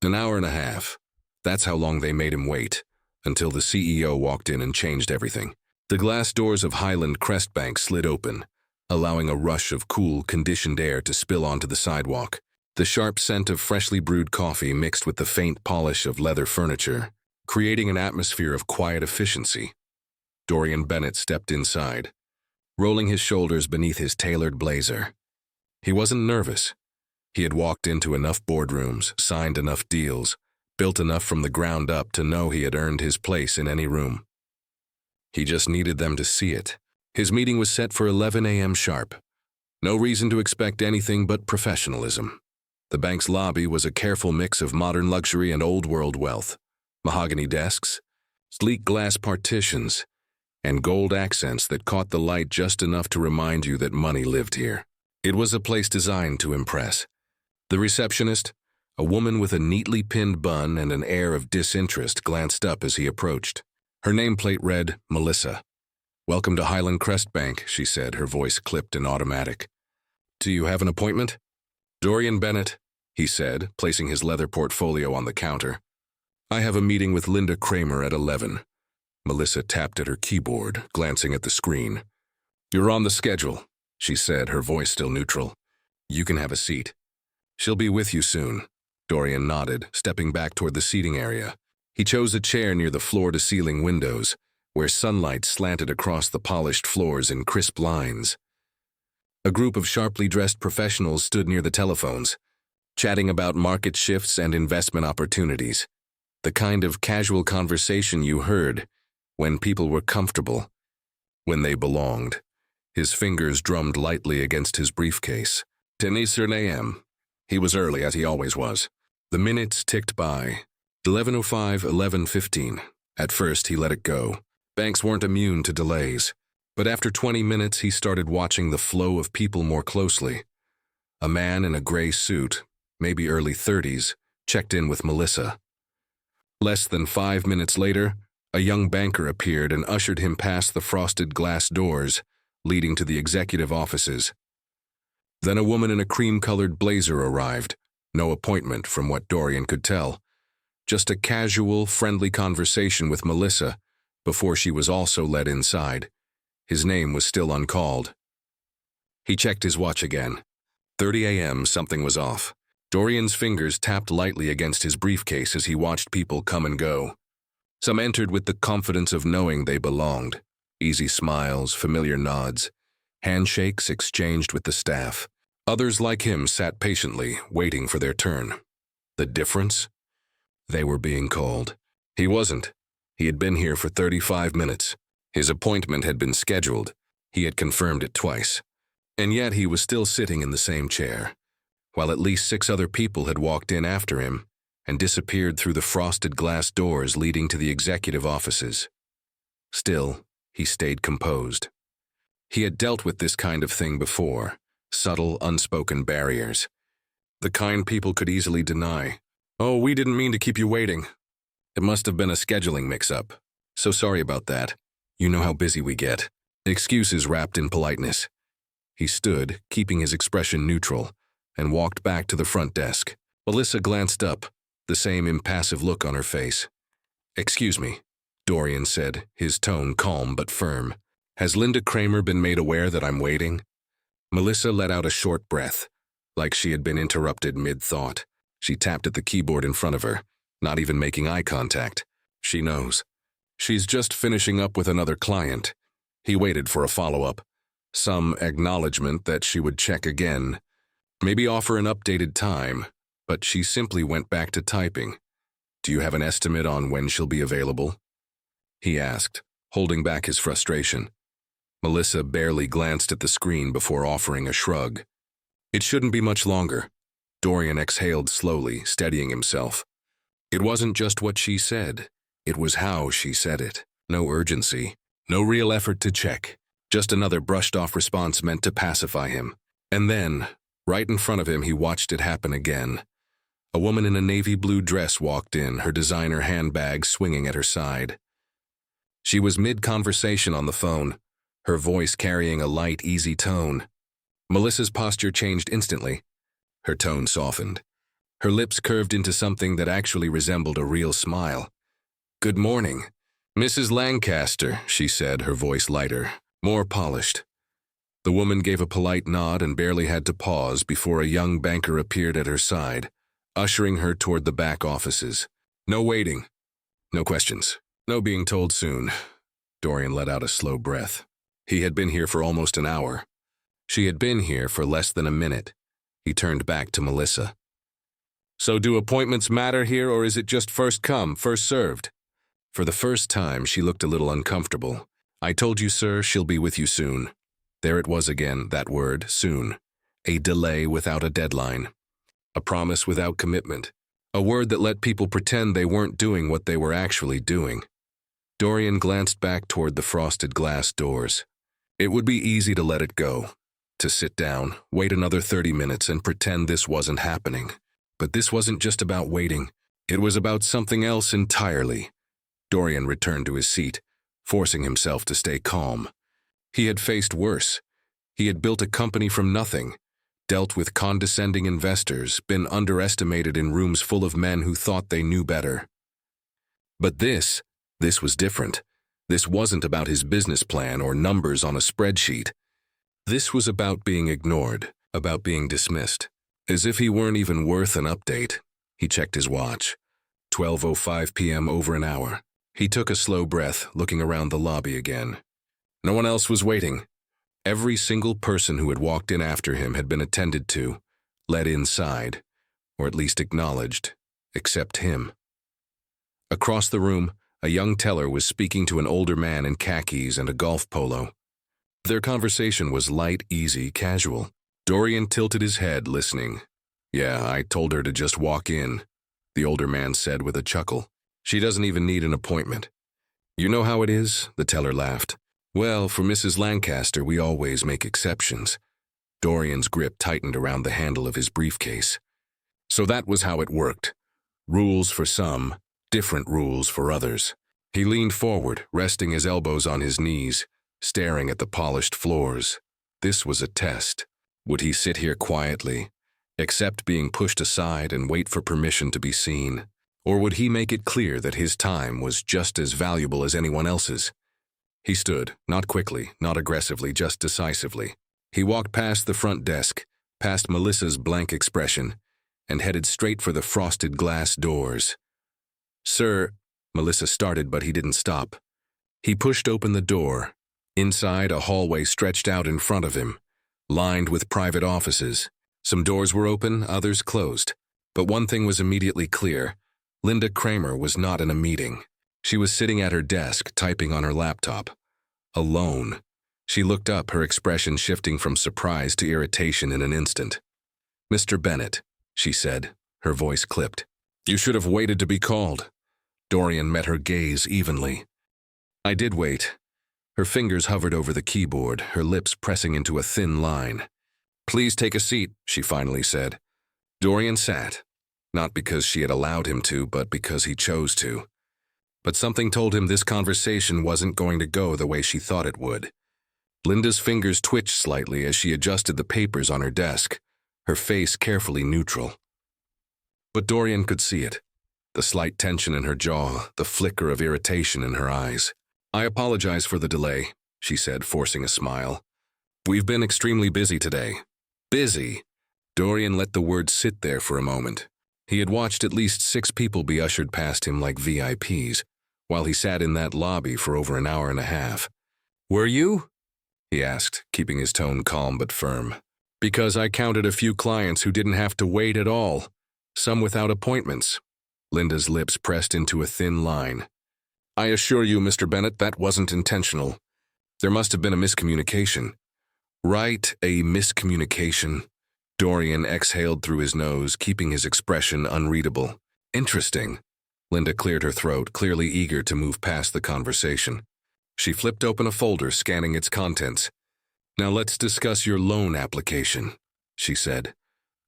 An hour and a half. That's how long they made him wait, until the CEO walked in and changed everything. The glass doors of Highland Crest Bank slid open, allowing a rush of cool, conditioned air to spill onto the sidewalk. The sharp scent of freshly brewed coffee mixed with the faint polish of leather furniture, creating an atmosphere of quiet efficiency. Dorian Bennett stepped inside, rolling his shoulders beneath his tailored blazer. He wasn't nervous. He had walked into enough boardrooms, signed enough deals, built enough from the ground up to know he had earned his place in any room. He just needed them to see it. His meeting was set for 11 a.m. sharp. No reason to expect anything but professionalism. The bank's lobby was a careful mix of modern luxury and old-world wealth. Mahogany desks, sleek glass partitions, and gold accents that caught the light just enough to remind you that money lived here. It was a place designed to impress. The receptionist, a woman with a neatly pinned bun and an air of disinterest, glanced up as he approached. Her nameplate read, Melissa. "Welcome to Highland Crest Bank," she said, her voice clipped and automatic. "Do you have an appointment?" "Dorian Bennett," he said, placing his leather portfolio on the counter. "I have a meeting with Linda Kramer at 11. Melissa tapped at her keyboard, glancing at the screen. "You're on the schedule," she said, her voice still neutral. "You can have a seat." "She'll be with you soon." Dorian nodded, stepping back toward the seating area. He chose a chair near the floor-to-ceiling windows, where sunlight slanted across the polished floors in crisp lines. A group of sharply dressed professionals stood near the telephones, chatting about market shifts and investment opportunities. The kind of casual conversation you heard when people were comfortable, when they belonged. His fingers drummed lightly against his briefcase. 10 Eastern a.m. He was early, as he always was. The minutes ticked by. 11:05, 11:15. At first, he let it go. Banks weren't immune to delays. But after 20 minutes, he started watching the flow of people more closely. A man in a gray suit, maybe early 30s, checked in with Melissa. Less than 5 minutes later, a young banker appeared and ushered him past the frosted glass doors, leading to the executive offices. Then a woman in a cream-colored blazer arrived. No appointment, from what Dorian could tell. Just a casual, friendly conversation with Melissa before she was also led inside. His name was still uncalled. He checked his watch again. 30 a.m., something was off. Dorian's fingers tapped lightly against his briefcase as he watched people come and go. Some entered with the confidence of knowing they belonged. Easy smiles, familiar nods, handshakes exchanged with the staff. Others like him sat patiently, waiting for their turn. The difference? They were being called. He wasn't. He had been here for 35 minutes. His appointment had been scheduled. He had confirmed it twice. And yet he was still sitting in the same chair, while at least 6 other people had walked in after him and disappeared through the frosted glass doors leading to the executive offices. Still, he stayed composed. He had dealt with this kind of thing before, subtle, unspoken barriers. The kind people could easily deny. "Oh, we didn't mean to keep you waiting. It must have been a scheduling mix-up. So sorry about that. You know how busy we get." Excuses wrapped in politeness. He stood, keeping his expression neutral, and walked back to the front desk. Melissa glanced up, the same impassive look on her face. "Excuse me," Dorian said, his tone calm but firm. "Has Linda Kramer been made aware that I'm waiting?" Melissa let out a short breath, like she had been interrupted mid-thought. She tapped at the keyboard in front of her, not even making eye contact. "She knows. She's just finishing up with another client." He waited for a follow-up, some acknowledgement that she would check again, maybe offer an updated time, but she simply went back to typing. "Do you have an estimate on when she'll be available?" he asked, holding back his frustration. Melissa barely glanced at the screen before offering a shrug. "It shouldn't be much longer." Dorian exhaled slowly, steadying himself. It wasn't just what she said, it was how she said it. No urgency, no real effort to check, just another brushed-off response meant to pacify him. And then, right in front of him, he watched it happen again. A woman in a navy blue dress walked in, her designer handbag swinging at her side. She was mid-conversation on the phone, her voice carrying a light, easy tone. Melissa's posture changed instantly. Her tone softened. Her lips curved into something that actually resembled a real smile. "Good morning, Mrs. Lancaster," she said, her voice lighter, more polished. The woman gave a polite nod and barely had to pause before a young banker appeared at her side, ushering her toward the back offices. "No waiting. No questions. No being told soon." Dorian let out a slow breath. He had been here for almost an hour. She had been here for less than a minute. He turned back to Melissa. "So do appointments matter here, or is it just first come, first served?" For the first time, she looked a little uncomfortable. "I told you, sir, she'll be with you soon." There it was again, that word, soon. A delay without a deadline. A promise without commitment. A word that let people pretend they weren't doing what they were actually doing. Dorian glanced back toward the frosted glass doors. It would be easy to let it go. To sit down, wait another 30 minutes and pretend this wasn't happening. But this wasn't just about waiting. It was about something else entirely. Dorian returned to his seat, forcing himself to stay calm. He had faced worse. He had built a company from nothing, dealt with condescending investors, been underestimated in rooms full of men who thought they knew better. But this was different. This wasn't about his business plan or numbers on a spreadsheet. This was about being ignored, about being dismissed. As if he weren't even worth an update. He checked his watch. 12:05 p.m., over an hour. He took a slow breath, looking around the lobby again. No one else was waiting. Every single person who had walked in after him had been attended to, led inside, or at least acknowledged, except him. Across the room, a young teller was speaking to an older man in khakis and a golf polo. Their conversation was light, easy, casual. Dorian tilted his head, listening. "Yeah, I told her to just walk in," the older man said with a chuckle. "She doesn't even need an appointment." "You know how it is?" the teller laughed. "Well, for Mrs. Lancaster, we always make exceptions." Dorian's grip tightened around the handle of his briefcase. So that was how it worked. Rules for some, different rules for others. He leaned forward, resting his elbows on his knees, staring at the polished floors. This was a test. Would he sit here quietly, accept being pushed aside and wait for permission to be seen? Or would he make it clear that his time was just as valuable as anyone else's? He stood, not quickly, not aggressively, just decisively. He walked past the front desk, past Melissa's blank expression, and headed straight for the frosted glass doors. "Sir," Melissa started, but he didn't stop. He pushed open the door. Inside, a hallway stretched out in front of him, lined with private offices. Some doors were open, others closed. But one thing was immediately clear. Linda Kramer was not in a meeting. She was sitting at her desk, typing on her laptop. Alone. She looked up, her expression shifting from surprise to irritation in an instant. "Mr. Bennett," she said, her voice clipped. "You should have waited to be called." Dorian met her gaze evenly. "I did wait." Her fingers hovered over the keyboard, her lips pressing into a thin line. "Please take a seat," she finally said. Dorian sat, not because she had allowed him to, but because he chose to. But something told him this conversation wasn't going to go the way she thought it would. Linda's fingers twitched slightly as she adjusted the papers on her desk, her face carefully neutral. But Dorian could see it. The slight tension in her jaw, the flicker of irritation in her eyes. "I apologize for the delay," she said, forcing a smile. "We've been extremely busy today." Busy? Dorian let the word sit there for a moment. He had watched at least 6 people be ushered past him like VIPs, while he sat in that lobby for over an hour and a half. "Were you?" he asked, keeping his tone calm but firm. "Because I counted a few clients who didn't have to wait at all, some without appointments." Linda's lips pressed into a thin line. "I assure you, Mr. Bennett, that wasn't intentional. There must have been a miscommunication." "Right, a miscommunication." Dorian exhaled through his nose, keeping his expression unreadable. "Interesting." Linda cleared her throat, clearly eager to move past the conversation. She flipped open a folder, scanning its contents. "Now let's discuss your loan application," she said,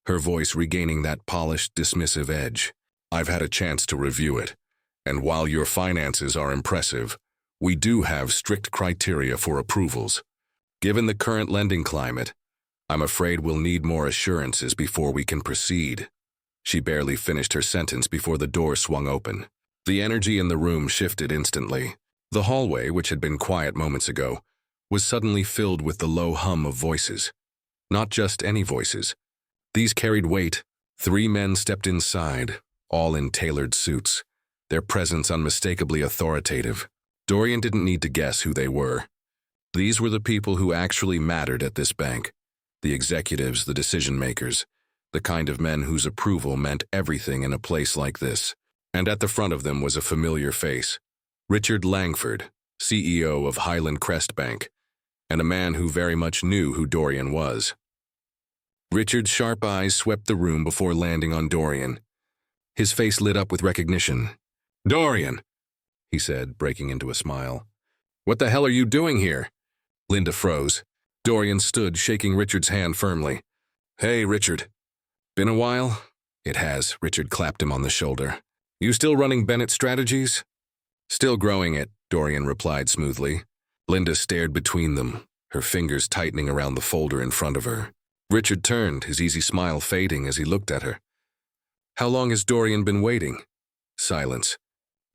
her voice regaining that polished, dismissive edge. "I've had a chance to review it, and while your finances are impressive, we do have strict criteria for approvals. Given the current lending climate, I'm afraid we'll need more assurances before we can proceed." She barely finished her sentence before the door swung open. The energy in the room shifted instantly. The hallway, which had been quiet moments ago, was suddenly filled with the low hum of voices. Not just any voices. These carried weight. 3 men stepped inside, all in tailored suits, their presence unmistakably authoritative. Dorian didn't need to guess who they were. These were the people who actually mattered at this bank. The executives, the decision-makers, the kind of men whose approval meant everything in a place like this. And at the front of them was a familiar face. Richard Langford, CEO of Highland Crest Bank, and a man who very much knew who Dorian was. Richard's sharp eyes swept the room before landing on Dorian. His face lit up with recognition. "Dorian," he said, breaking into a smile. "What the hell are you doing here?" Linda froze. Dorian stood, shaking Richard's hand firmly. "Hey, Richard. Been a while?" "It has," Richard clapped him on the shoulder. "You still running Bennett Strategies?" "Still growing it," Dorian replied smoothly. Linda stared between them, her fingers tightening around the folder in front of her. Richard turned, his easy smile fading as he looked at her. "How long has Dorian been waiting?" Silence.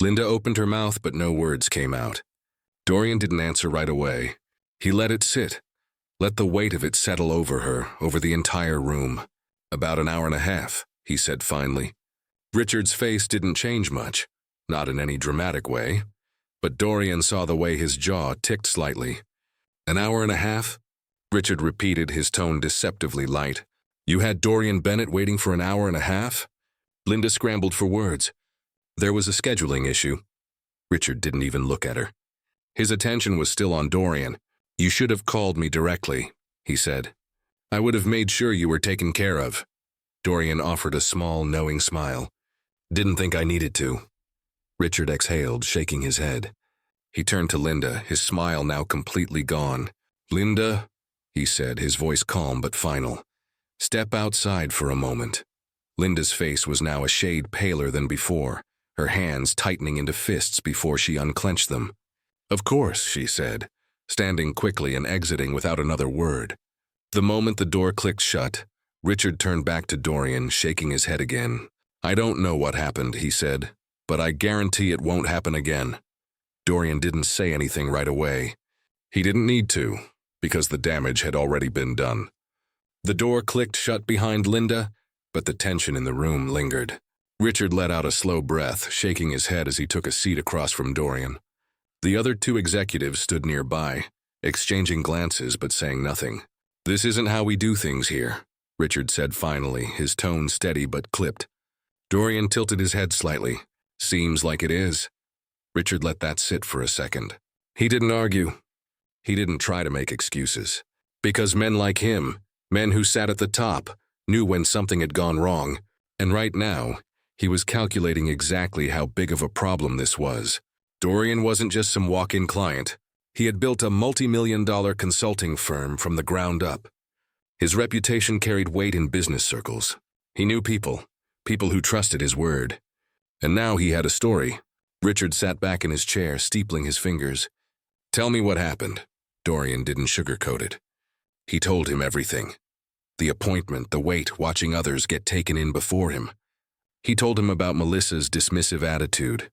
Linda opened her mouth, but no words came out. Dorian didn't answer right away. He let it sit, let the weight of it settle over her, over the entire room. "About an hour and a half," he said finally. Richard's face didn't change much, not in any dramatic way, but Dorian saw the way his jaw ticked slightly. "An hour and a half?" Richard repeated, his tone deceptively light. "You had Dorian Bennett waiting for an hour and a half?" Linda scrambled for words. "There was a scheduling issue." Richard didn't even look at her. His attention was still on Dorian. "You should have called me directly," he said. "I would have made sure you were taken care of." Dorian offered a small, knowing smile. "Didn't think I needed to." Richard exhaled, shaking his head. He turned to Linda, his smile now completely gone. "Linda," he said, his voice calm but final. "Step outside for a moment." Linda's face was now a shade paler than before, her hands tightening into fists before she unclenched them. "Of course," she said, standing quickly and exiting without another word. The moment the door clicked shut, Richard turned back to Dorian, shaking his head again. "I don't know what happened," he said, "but I guarantee it won't happen again." Dorian didn't say anything right away. He didn't need to, because the damage had already been done. The door clicked shut behind Linda, but the tension in the room lingered. Richard let out a slow breath, shaking his head as he took a seat across from Dorian. The other 2 executives stood nearby, exchanging glances but saying nothing. "This isn't how we do things here," Richard said finally, his tone steady but clipped. Dorian tilted his head slightly. "Seems like it is." Richard let that sit for a second. He didn't argue. He didn't try to make excuses. Because men like him, men who sat at the top, knew when something had gone wrong, and right now, he was calculating exactly how big of a problem this was. Dorian wasn't just some walk-in client. He had built a multi-million-dollar consulting firm from the ground up. His reputation carried weight in business circles. He knew people who trusted his word. And now he had a story. Richard sat back in his chair, steepling his fingers. "Tell me what happened." Dorian didn't sugarcoat it. He told him everything. The appointment, the wait, watching others get taken in before him. He told him about Melissa's dismissive attitude,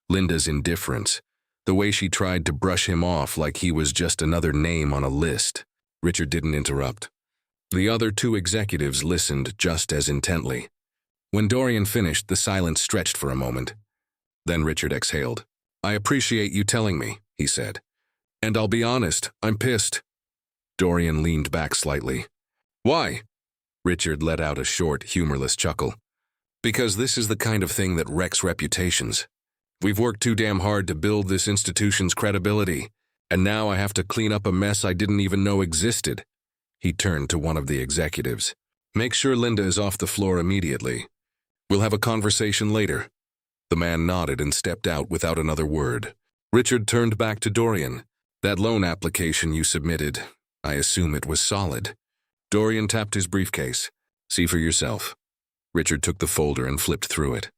Linda's indifference, the way she tried to brush him off like he was just another name on a list. Richard didn't interrupt. The other 2 executives listened just as intently. When Dorian finished, the silence stretched for a moment. Then Richard exhaled. "I appreciate you telling me," he said. "And I'll be honest, I'm pissed." Dorian leaned back slightly. "Why?" Richard let out a short, humorless chuckle. "Because this is the kind of thing that wrecks reputations. We've worked too damn hard to build this institution's credibility, and now I have to clean up a mess I didn't even know existed." He turned to one of the executives. "Make sure Linda is off the floor immediately. We'll have a conversation later." The man nodded and stepped out without another word. Richard turned back to Dorian. "That loan application you submitted, I assume it was solid." Dorian tapped his briefcase. "See for yourself." Richard took the folder and flipped through it.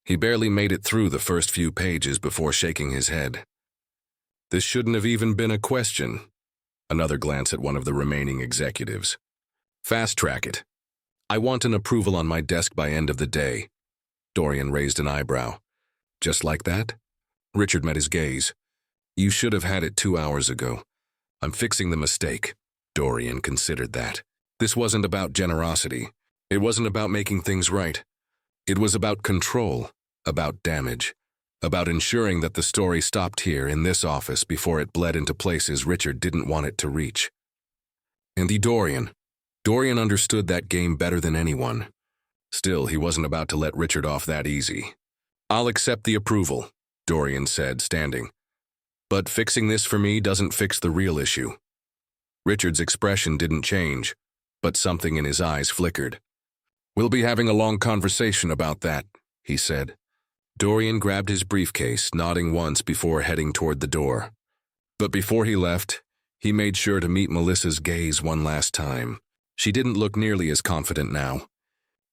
He barely made it through the first few pages before shaking his head. "This shouldn't have even been a question." Another glance at one of the remaining executives. "Fast track it." I want an approval on my desk by end of the day. Dorian raised an eyebrow. Just like that? Richard met his gaze. You should have had it 2 hours ago. I'm fixing the mistake. Dorian considered that. This wasn't about generosity. It wasn't about making things right. It was about control, about damage, about ensuring that the story stopped here in this office before it bled into places Richard didn't want it to reach. And Dorian understood that game better than anyone. Still, he wasn't about to let Richard off that easy. I'll accept the approval, Dorian said, standing. But fixing this for me doesn't fix the real issue. Richard's expression didn't change, but something in his eyes flickered. We'll be having a long conversation about that, he said. Dorian grabbed his briefcase, nodding once before heading toward the door. But before he left, he made sure to meet Melissa's gaze one last time. She didn't look nearly as confident now.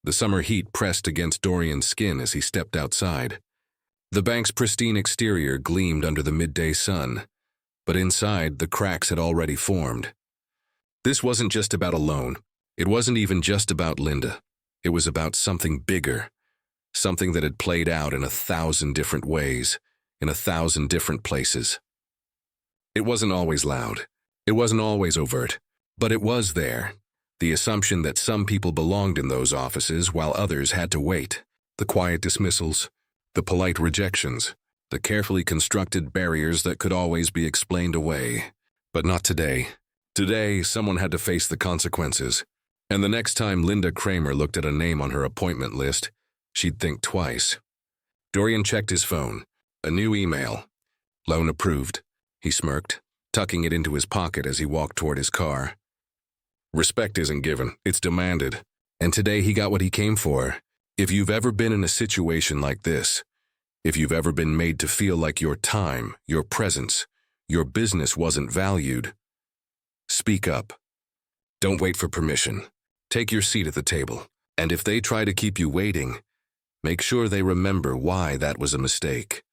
The summer heat pressed against Dorian's skin as he stepped outside. The bank's pristine exterior gleamed under the midday sun, but inside the cracks had already formed. This wasn't just about a loan. It wasn't even just about Linda. It was about something bigger, something that had played out in 1,000 different ways, in 1,000 different places. It wasn't always loud. It wasn't always overt, but it was there. The assumption that some people belonged in those offices while others had to wait. The quiet dismissals, the polite rejections, the carefully constructed barriers that could always be explained away. But not today. Today, someone had to face the consequences. And the next time Linda Kramer looked at a name on her appointment list, she'd think twice. Dorian checked his phone. A new email. Loan approved. He smirked, tucking it into his pocket as he walked toward his car. Respect isn't given, it's demanded. And today he got what he came for. If you've ever been in a situation like this, if you've ever been made to feel like your time, your presence, your business wasn't valued, speak up. Don't wait for permission. Take your seat at the table. And if they try to keep you waiting, make sure they remember why that was a mistake.